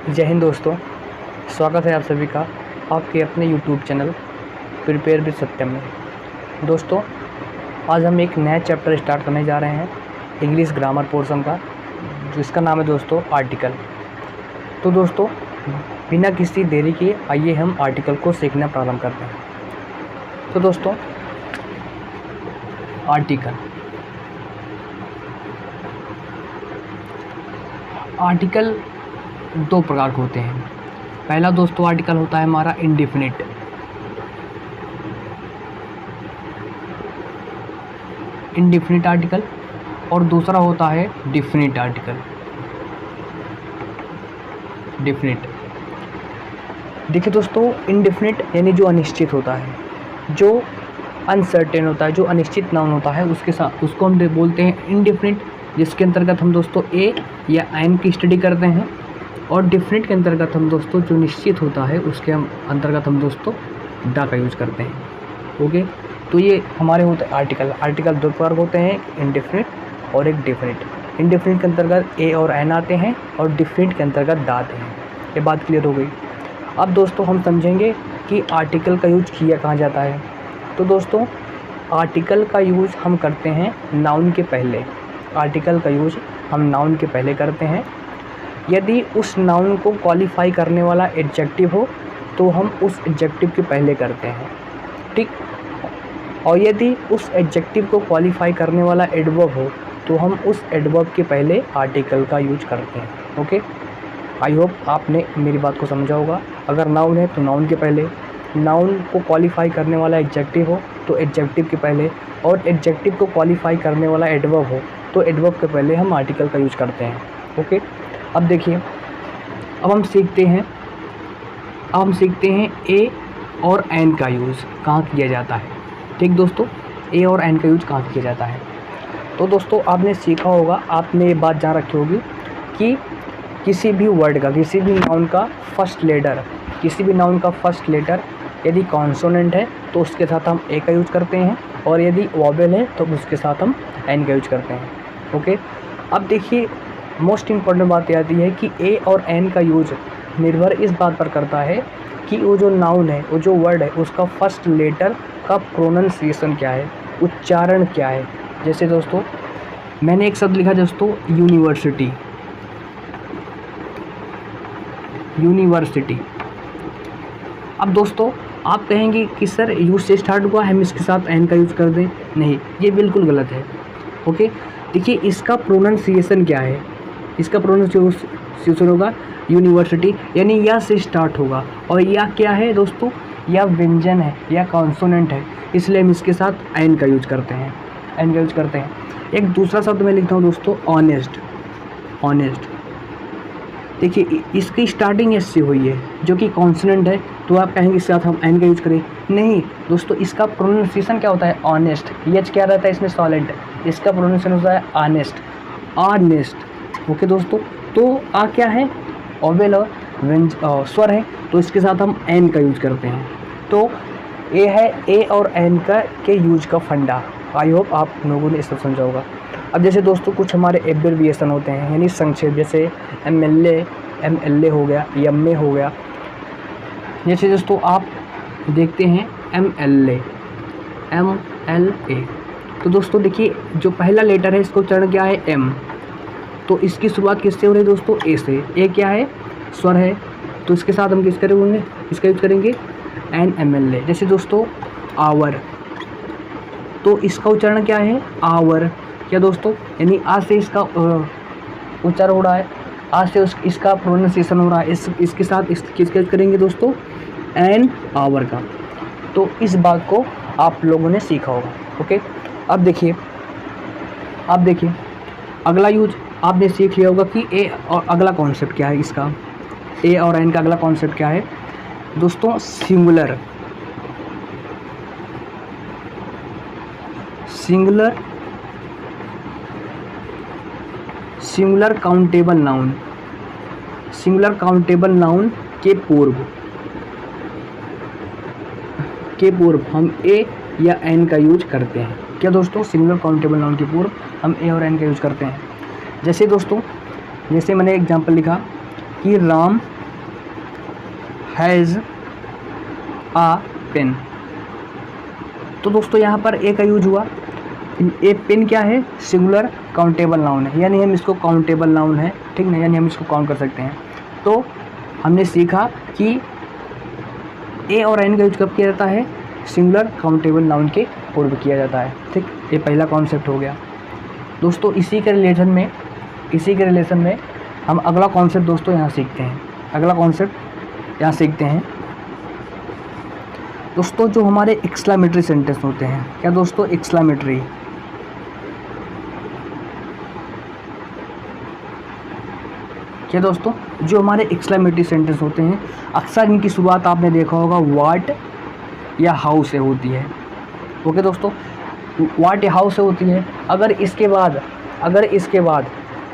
जय हिंद दोस्तों, स्वागत है आप सभी का आपके अपने YouTube चैनल प्रिपेयर विद सत्यम में। दोस्तों, आज हम एक नया चैप्टर स्टार्ट करने जा रहे हैं इंग्लिश ग्रामर पोर्शन का, जिसका नाम है दोस्तों आर्टिकल। तो दोस्तों, बिना किसी देरी के आइए हम आर्टिकल को सीखना प्रारंभ करते हैं। तो दोस्तों, आर्टिकल दो प्रकार के होते हैं। पहला दोस्तों आर्टिकल होता है हमारा इंडिफिनिट आर्टिकल, और दूसरा होता है डिफिनिट आर्टिकल। देखिए दोस्तों, इंडिफिनिट यानी जो अनिश्चित होता है, जो अनसर्टेन होता है, जो अनिश्चित नाउन होता है, उसके साथ उसको हम बोलते हैं इंडिफिनिट, जिसके अंतर्गत हम दोस्तों ए या एन की स्टडी करते हैं। और डिफिनिट के अंतर्गत हम दोस्तों जो निश्चित होता है उसके अंतर्गत हम दोस्तों दा का यूज़ करते हैं। ओके, तो ये हमारे होते हैं आर्टिकल दो प्रकार होते हैं, एक इंडिफिनिट और एक डिफिनिट। इंडिफिनिट के अंतर्गत ए और एन आते हैं और डिफिनिट के अंतर्गत दा आते हैं। ये बात क्लियर हो गई। अब दोस्तों हम समझेंगे कि आर्टिकल का यूज किया कहाँ जाता है। तो दोस्तों, आर्टिकल का यूज़ हम करते हैं नाउन के पहले। आर्टिकल का यूज़ हम नाउन के पहले करते हैं। यदि उस नाउन को क्वालिफाई करने वाला एडजेक्टिव हो तो हम उस एडजेक्टिव के पहले करते हैं, ठीक। और यदि उस एडजेक्टिव को क्वालिफाई करने वाला एडवर्ब हो तो हम उस एडवर्ब के पहले आर्टिकल का यूज करते हैं। ओके, आई होप आपने मेरी बात को समझा होगा। अगर नाउन है तो नाउन के पहले, नाउन को क्वालिफाई करने वाला एडजेक्टिव हो तो एडजेक्टिव के पहले, और एडजेक्टिव को क्वालिफाई करने वाला एडवर्ब हो तो एडवर्ब के पहले हम आर्टिकल का यूज करते हैं। ओके, अब देखिए, अब हम सीखते हैं ए और एन का यूज़ कहाँ किया जाता है। ठीक दोस्तों, ए और एन का यूज़ कहाँ किया जाता है। तो दोस्तों, आपने सीखा होगा, आपने ये बात जान रखी होगी कि किसी भी वर्ड का, किसी भी नाउन का फर्स्ट लेटर यदि कॉन्सोनेंट है तो उसके साथ हम ए का यूज़ करते हैं, और यदि वॉवेल है तो उसके साथ हम एन का यूज़ करते हैं। ओके, अब देखिए, मोस्ट इम्पॉर्टेंट बात यह आती है कि ए और एन का यूज निर्भर इस बात पर करता है कि वो जो नाउन है, वो जो वर्ड है, उसका फर्स्ट लेटर का प्रोनाउंसिएशन क्या है, उच्चारण क्या है। जैसे दोस्तों, मैंने एक शब्द लिखा दोस्तों, यूनिवर्सिटी। अब दोस्तों आप कहेंगे कि सर यू से स्टार्ट हुआ, हम इसके साथ एन का यूज़ कर दें। नहीं, ये बिल्कुल गलत है। ओके, देखिए, इसका प्रोनाउंसिएशन क्या है, इसका प्रोनाउंसिएशन होगा यूनिवर्सिटी, यानी या से स्टार्ट होगा। और या क्या है दोस्तों, या व्यंजन है, या कॉन्सोनेंट है, इसलिए हम इसके साथ एन का यूज करते हैं। एक दूसरा शब्द मैं लिखता हूँ दोस्तों, ऑनेस्ट। देखिए, इसकी स्टार्टिंग एस से हुई है, जो कि कॉन्सोनेंट है, तो आप कहेंगे इसके साथ हम एन का यूज करें। नहीं दोस्तों, इसका प्रोनाउंसिएशन क्या होता है, ऑनेस्ट। एच क्या रहता है इसमें, सॉलिड। इसका प्रोनाउंसिएशन होता है ऑनेस्ट। ओके दोस्तों, तो आ क्या है, ओवेल और स्वर है, तो इसके साथ हम एन का यूज करते हैं। तो ये है ए और एन के यूज का फंडा। आई होप आप लोगों ने इसको समझा होगा। अब जैसे दोस्तों कुछ हमारे एब्रिविएशन होते हैं, यानी संक्षेप, जैसे MLA हो गया, MA हो गया। जैसे दोस्तों आप देखते हैं MLA। तो दोस्तों देखिए, जो पहला लेटर है इसको उच्चारण क्या है, M। तो इसकी शुरुआत किससे हो रही है दोस्तों, ए से। ए क्या है, स्वर है, तो इसके साथ हम इसका यूज करेंगे NMLA। जैसे दोस्तों आवर, तो इसका उच्चारण क्या है, आवर। क्या दोस्तों, यानी आज से इसका उच्चारण हो रहा है, आज से इसका प्रोनाउंसिएशन हो रहा है। इसके साथ किसका यूज करेंगे दोस्तों, एन आवर का। तो इस बात को आप लोगों ने सीखा होगा। ओके, अब देखिए, अगला यूज आपने सीख लिया होगा कि ए और अगला कॉन्सेप्ट क्या है इसका, ए और एन का अगला कॉन्सेप्ट क्या है दोस्तों, सिंगुलर काउंटेबल नाउन के पूर्व हम ए या एन का यूज करते हैं। क्या दोस्तों, सिंगुलर काउंटेबल नाउन के पूर्व हम ए और एन का यूज करते हैं। जैसे दोस्तों, जैसे मैंने एग्जांपल लिखा कि राम हैज़ आ पेन। तो दोस्तों यहाँ पर ए का यूज हुआ। ए पेन क्या है? सिंगुलर काउंटेबल नाउन है, यानी हम इसको काउंटेबल नाउन है, ठीक ना, यानी हम इसको काउंट कर सकते हैं। तो हमने सीखा कि ए और एन का यूज कब किया जाता है? सिंगुलर काउंटेबल नाउन के पूर्व किया जाता है, ठीक। ये पहला कॉन्सेप्ट हो गया दोस्तों। इसी के रिलेशन में हम अगला कॉन्सेप्ट दोस्तों यहाँ सीखते हैं। अगला कॉन्सेप्ट यहाँ सीखते हैं दोस्तों, जो हमारे एक्सक्लेमेटरी सेंटेंस होते हैं। क्या दोस्तों? एक्सक्लेमेटरी। क्या दोस्तों? जो हमारे एक्सक्लेमेटरी सेंटेंस होते हैं, अक्सर इनकी शुरुआत आपने देखा होगा व्हाट या हाउ से होती है। ओके दोस्तों, व्हाट या हाउ से होती है। अगर इसके बाद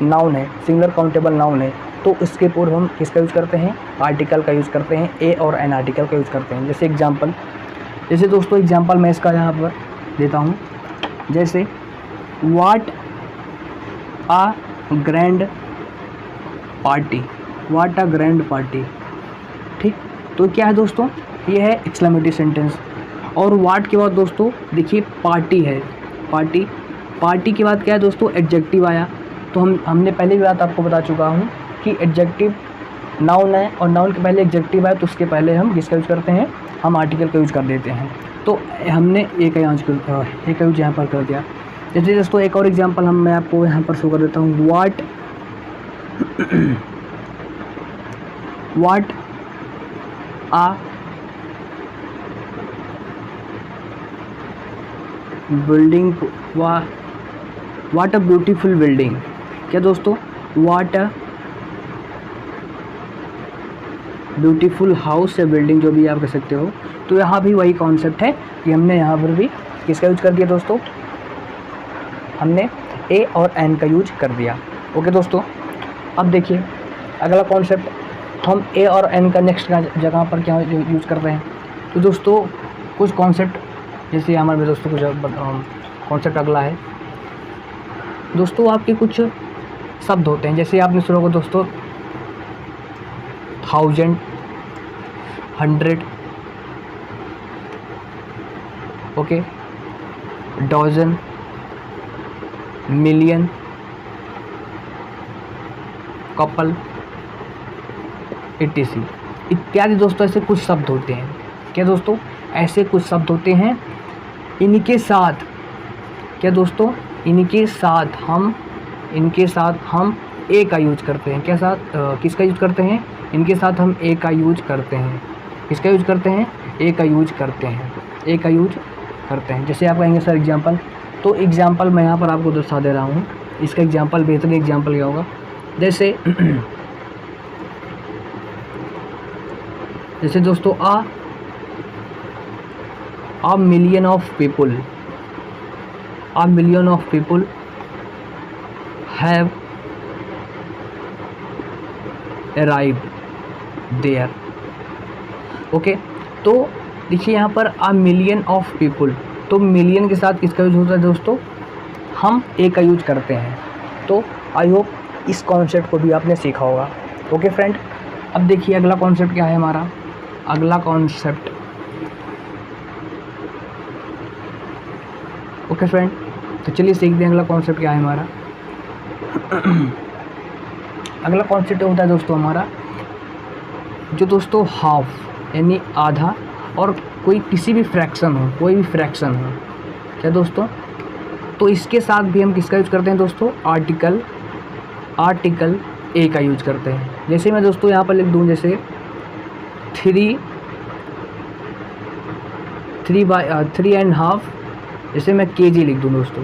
नाउन है, सिंगुलर काउंटेबल नाउन है, तो इसके पूर्व हम किसका यूज़ करते हैं? आर्टिकल का यूज़ करते हैं, ए और एन आर्टिकल का यूज़ करते हैं। जैसे दोस्तों एग्जांपल मैं इसका यहाँ पर देता हूँ। जैसे व्हाट आ ग्रैंड पार्टी, ठीक। तो क्या है दोस्तों? ये है एक्सक्लेमेटरी सेंटेंस। और व्हाट के बाद दोस्तों देखिए पार्टी है, पार्टी के बाद क्या है दोस्तों? एडजेक्टिव आया। तो हमने पहले भी बात आपको बता चुका हूँ कि एडजेक्टिव नाउन है, और नाउन के पहले एडजेक्टिव आया तो उसके पहले हम किसका यूज़ करते हैं? हम आर्टिकल का यूज़ कर देते हैं। तो हमने ए का यूज यहाँ पर कर दिया। जैसे दोस्तों एक और एग्जांपल मैं आपको यहाँ पर शो कर देता हूँ। What a building, what a beautiful building. क्या दोस्तों? व्हाट अ ब्यूटीफुल हाउस या बिल्डिंग, जो भी आप कह सकते हो। तो यहाँ भी वही कॉन्सेप्ट है कि हमने यहाँ पर भी किसका यूज कर दिया दोस्तों? हमने ए और एन का यूज कर दिया। ओके दोस्तों, अब देखिए अगला कॉन्सेप्ट, हम ए और एन का नेक्स्ट जगह पर क्या यूज़ कर रहे हैं। तो दोस्तों कुछ कॉन्सेप्ट, जैसे हमारे दोस्तों कुछ कॉन्सेप्ट अगला है दोस्तों, आपके कुछ शब्द होते हैं। जैसे आपने सुना होगा दोस्तों 1000, 100, okay, dozen, million, couple, etc इत्यादि दोस्तों ऐसे कुछ शब्द होते हैं। क्या दोस्तों? ऐसे कुछ शब्द होते हैं। इनके साथ क्या दोस्तों? इनके साथ हम ए का यूज करते हैं। क्या साथ किसका यूज करते हैं? इनके साथ हम ए का यूज करते हैं। किसका यूज करते हैं? ए का यूज करते हैं। जैसे आप कहेंगे सर एग्जांपल, तो एग्जांपल मैं यहाँ पर आपको दर्शा दे रहा हूँ। इसका एग्जांपल, बेहतरीन एग्जांपल क्या होगा? जैसे दोस्तों a million of people have arrived there। Okay, तो देखिए यहाँ पर a million of people, तो मिलियन के साथ किसका यूज होता है दोस्तों? हम ए का यूज करते हैं। तो आई होप इस कॉन्सेप्ट को भी आपने सीखा होगा। ओके फ्रेंड, अब देखिए अगला कॉन्सेप्ट क्या है हमारा। अगला कॉन्सेप्ट, ओके फ्रेंड, तो चलिए सीखते हैं अगला कॉन्सेप्ट क्या है हमारा। अगला कॉन्सेप्ट होता है दोस्तों हमारा, जो दोस्तों हाफ यानी आधा, और कोई किसी भी फ्रैक्शन हो, कोई भी फ्रैक्शन हो। क्या दोस्तों? तो इसके साथ भी हम किसका यूज करते हैं दोस्तों? आर्टिकल ए का यूज करते हैं। जैसे मैं दोस्तों यहाँ पर लिख दूँ, जैसे 3.5, जैसे मैं kg लिख दूँ दोस्तों,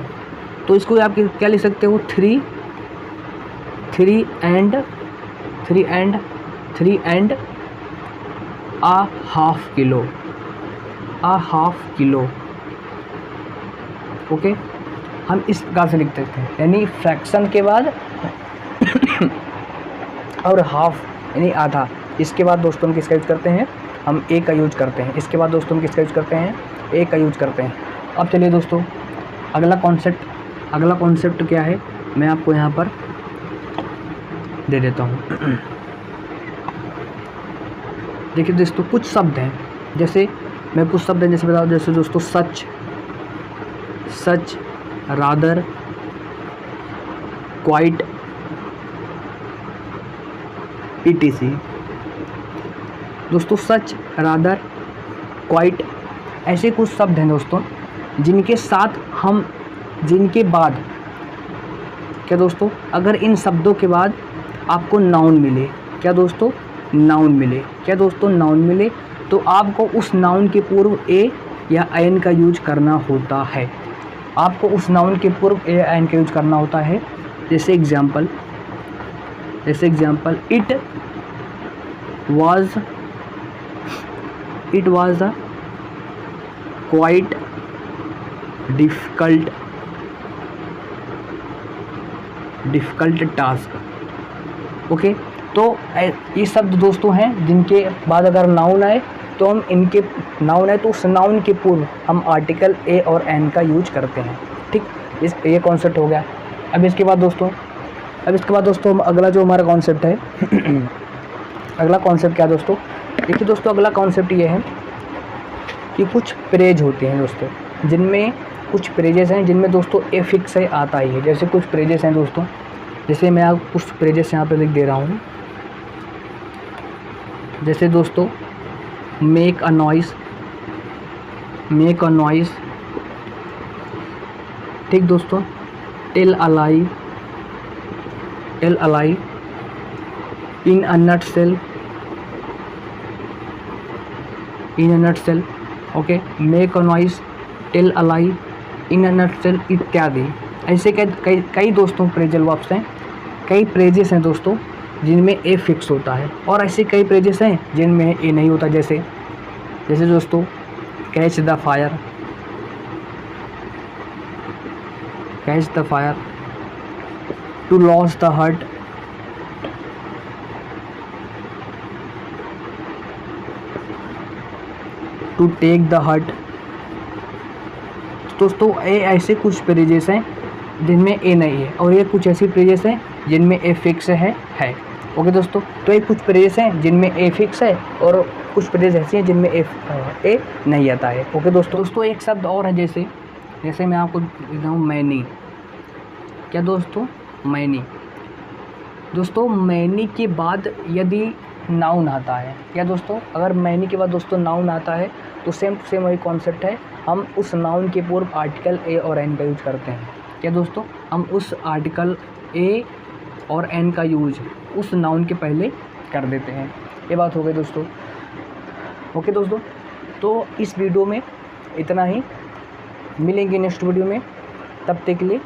तो इसको आप क्या लिख सकते हो? 3 and a half kilo. Okay, हम इस प्रकार से लिख सकते हैं, यानी फ्रैक्शन के बाद और हाफ यानी आधा, इसके बाद दोस्तों हम किसका यूज करते हैं? हम ए का यूज करते हैं। इसके बाद दोस्तों हम किसका यूज करते हैं? ए का यूज करते हैं। अब चलिए दोस्तों अगला कॉन्सेप्ट क्या है, मैं आपको यहाँ पर दे देता हूँ। देखिए दोस्तों कुछ शब्द हैं, जैसे मैं कुछ शब्द हैं जैसे बताऊँ, जैसे दोस्तों सच, सच, रादर, क्वाइट, etc। दोस्तों सच, रादर, क्वाइट ऐसे कुछ शब्द हैं दोस्तों जिनके साथ हम, जिनके बाद क्या दोस्तों, अगर इन शब्दों के बाद आपको नाउन मिले, क्या दोस्तों, नाउन मिले, क्या दोस्तों, नाउन मिले, तो आपको उस नाउन के पूर्व ए या एन का यूज करना होता है। आपको उस नाउन के पूर्व ए या एन का यूज करना होता है। जैसे example, it was a quite difficult task. Okay, तो ये शब्द दोस्तों हैं जिनके बाद अगर नाउन आए तो हम इनके, नाउन है तो उस नाउन के पूर्व हम आर्टिकल ए और एन का यूज करते हैं। ठीक, ये कॉन्सेप्ट हो गया। अब इसके बाद दोस्तों अगला जो हमारा कॉन्सेप्ट है अगला कॉन्सेप्ट क्या है दोस्तों, देखिए दोस्तों अगला कॉन्सेप्ट ये है कि कुछ प्रेज होते हैं दोस्तों, जिनमें कुछ प्रेजेस हैं जिनमें दोस्तों ए फिक्स है आता ही है। जैसे कुछ प्रेजेस हैं दोस्तों, जैसे मैं आप कुछ प्रेजेस यहाँ पे लिख दे रहा हूँ। जैसे दोस्तों मेक अ नॉइस, ठीक दोस्तों, tell a lie, in a nutshell, okay, make a noise, tell a lie, in a nutshell इत्यादि। ऐसे कई दोस्तों प्रेजल वर्ब्स हैं, कई प्रेजेस हैं दोस्तों जिनमें ए फिक्स होता है, और ऐसे कई प्रेजेस हैं जिनमें ए नहीं होता। जैसे दोस्तों catch the fire, to loss the heart, to take the heart. दोस्तों ए ऐसे कुछ प्रेजेस हैं जिनमें ए नहीं है, और ये कुछ ऐसी प्रेजेस हैं जिनमें ए फिक्स है। ओके दोस्तों, तो ये कुछ प्रेजेस हैं जिनमें ए फिक्स है और कुछ प्रेजेस ऐसी हैं जिनमें ए नहीं आता है। ओके दोस्तों एक शब्द और है, जैसे मैं आपको देता हूँ मैनी। क्या दोस्तों, मैनी। दोस्तों मैनी के बाद यदि नाउन आता है, क्या दोस्तों, अगर मैनी के बाद दोस्तों नाउन आता है तो सेम टू सेम वही कॉन्सेप्ट है, हम उस नाउन के पूर्व आर्टिकल ए और एन का यूज करते हैं। क्या दोस्तों, हम उस आर्टिकल ए और एन का यूज उस नाउन के पहले कर देते हैं। ये बात हो गई दोस्तों। ओके दोस्तों, तो इस वीडियो में इतना ही, मिलेंगे नेक्स्ट वीडियो में, तब तक के लिए।